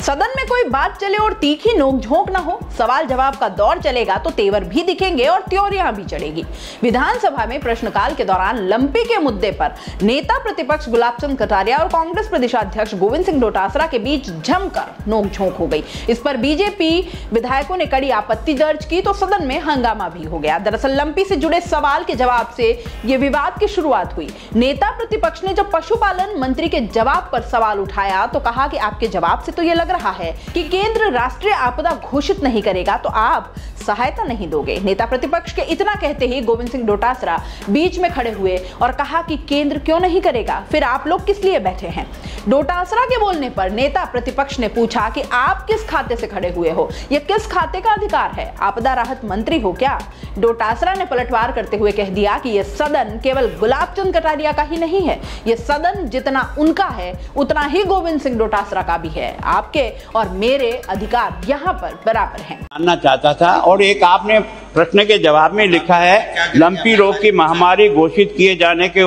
सदन में कोई बात चले और तीखी नोकझोंक ना हो, सवाल जवाब का दौर चलेगा तो तेवर भी दिखेंगे और त्योरियां भी चढ़ेगी। विधानसभा में प्रश्नकाल के दौरान लंपी के मुद्दे पर नेता प्रतिपक्ष गुलाब चंद कटारिया और कांग्रेस प्रदेशाध्यक्ष गोविंद सिंह डोटासरा के बीच जमकर नोकझोंक हो गई। इस पर बीजेपी विधायकों ने कड़ी आपत्ति दर्ज की तो सदन में हंगामा भी हो गया। दरअसल लंपी से जुड़े सवाल के जवाब से यह विवाद की शुरुआत हुई। नेता प्रतिपक्ष ने जब पशुपालन मंत्री के जवाब पर सवाल उठाया तो कहा कि आपके जवाब से तो यह लग रहा है कि केंद्र राष्ट्रीय आपदा घोषित नहीं करेगा तो आप सहायता नहीं दोगे। नेता प्रतिपक्ष के इतना कहते ही गोविंद सिंह डोटासरा बीच में खड़े हुए और कहा कि केंद्र क्यों नहीं करेगा, फिर आप लोग किस लिए बैठे हैं। डोटासरा के बोलने पर नेता प्रतिपक्ष ने पूछा कि आप किस खाते से खड़े हुए हो, यह किस खाते का अधिकार है, आपदा राहत मंत्री हो क्या। डोटासरा ने पलटवार करते हुए कह दिया कि यह सदन केवल गुलाब चंद कटारिया का ही नहीं है, यह सदन जितना उनका है उतना ही गोविंद सिंह डोटासरा का भी है। आपके और मेरे अधिकार यहाँ पर बराबर हैं। जानना चाहता था और एक आपने प्रश्न के जवाब में लिखा है लंपी रोग की महामारी घोषित किए जाने के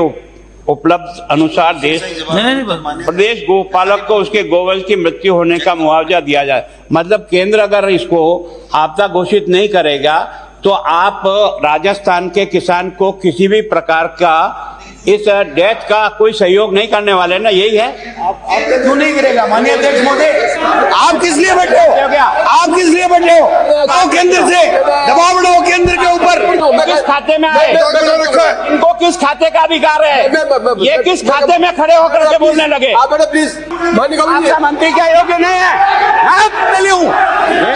उपलब्ध अनुसार प्रदेश गोपालक को उसके गोवंश की मृत्यु होने का मुआवजा दिया जाए। मतलब केंद्र अगर इसको आपदा घोषित नहीं करेगा तो आप राजस्थान के किसान को किसी भी प्रकार का इस डेथ का कोई सहयोग नहीं करने वाले ना, यही है। आप क्यों नहीं करेगा माननीय अध्यक्ष महोदय, आप किस लिए बैठे हो, आप किस लिए बैठे हो, दबाओ केंद्र से, दबाव बढ़ाओ केंद्र के ऊपर। किस खाते में आए, इनको किस खाते का अधिकार है, ये किस खाते में खड़े होकर के बोलने लगे। प्लीज आपका मंत्री क्या योग्य नहीं है।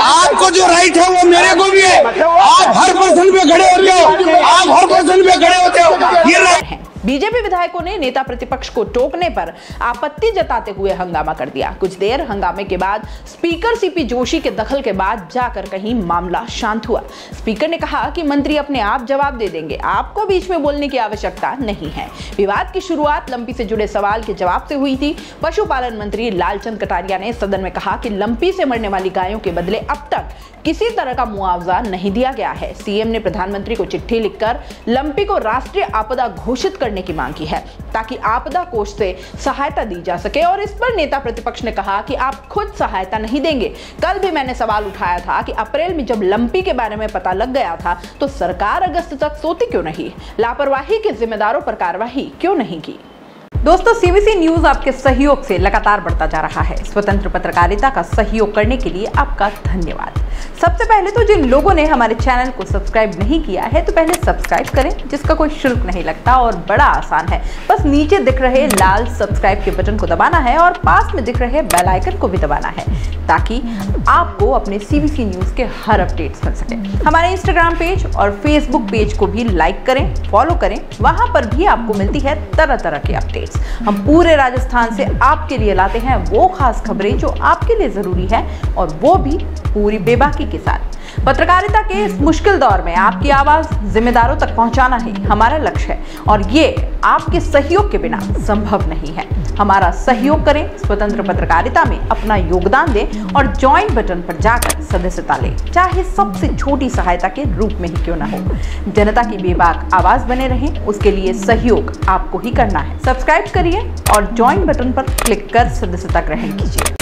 आपको जो राइट है वो मेरे को भी है। आप हर पर्सन पे खड़े होते हो, आप हर पर्सन पे खड़े होते हो, ये राइट। बीजेपी विधायकों ने नेता प्रतिपक्ष को टोकने पर आपत्ति जताते हुए हंगामा कर दिया। कुछ देर हंगामे के बाद स्पीकर सीपी जोशी के दखल के बाद जाकर कहीं मामला शांत हुआ। स्पीकर ने कहा कि मंत्री अपने आप जवाब दे देंगे, आपको बीच में बोलने की आवश्यकता नहीं है। विवाद की शुरुआत लंपी से जुड़े सवाल के जवाब से हुई थी। पशुपालन मंत्री लालचंद कटारिया ने सदन में कहा कि लंपी से मरने वाली गायों के बदले अब तक किसी तरह का मुआवजा नहीं दिया गया है। सीएम ने प्रधानमंत्री को चिट्ठी लिखकर लंपी को राष्ट्रीय आपदा घोषित करने की मांग की है ताकि आपदा कोष से सहायता दी जा सके। और इस पर नेता प्रतिपक्ष ने कहा कि आप खुद सहायता नहीं देंगे। कल भी मैंने सवाल उठाया था कि अप्रैल में जब लंपी के बारे में पता लग गया था तो सरकार अगस्त तक सोती क्यों नहीं, लापरवाही के जिम्मेदारों पर कार्रवाई क्यों नहीं की। दोस्तों, सीबीसी न्यूज आपके सहयोग से लगातार बढ़ता जा रहा है। स्वतंत्र पत्रकारिता का सहयोग करने के लिए आपका धन्यवाद। सबसे पहले तो जिन लोगों ने हमारे चैनल को सब्सक्राइब नहीं किया है तो पहले सब्सक्राइब करें, जिसका कोई शुल्क नहीं लगता और बड़ा आसान है। बस नीचे दिख रहे लाल सब्सक्राइब के बटन को दबाना है और पास में दिख रहे बेल आइकन को भी दबाना है ताकि आपको अपने सीबीसी न्यूज के हर अपडेट्स मिल सके। हमारे इंस्टाग्राम पेज और फेसबुक पेज को भी लाइक करें, फॉलो करें, वहां पर भी आपको मिलती है तरह तरह के अपडेट्स। हम पूरे राजस्थान से आपके लिए लाते हैं वो खास खबरें जो आपके लिए जरूरी है और वो भी पूरी बेबाकी के साथ। पत्रकारिता के इस मुश्किल दौर में आपकी आवाज जिम्मेदारों तक पहुंचाना ही हमारा लक्ष्य है और ये आपके सहयोग के बिना संभव नहीं है। हमारा सहयोग करें, स्वतंत्र पत्रकारिता में अपना योगदान दें और ज्वाइन बटन पर जाकर सदस्यता लें, चाहे सबसे छोटी सहायता के रूप में ही क्यों ना हो। जनता की बेबाक आवाज बने रहें, उसके लिए सहयोग आपको ही करना है। सब्सक्राइब करिए और ज्वाइन बटन पर क्लिक कर सदस्यता ग्रहण कीजिए।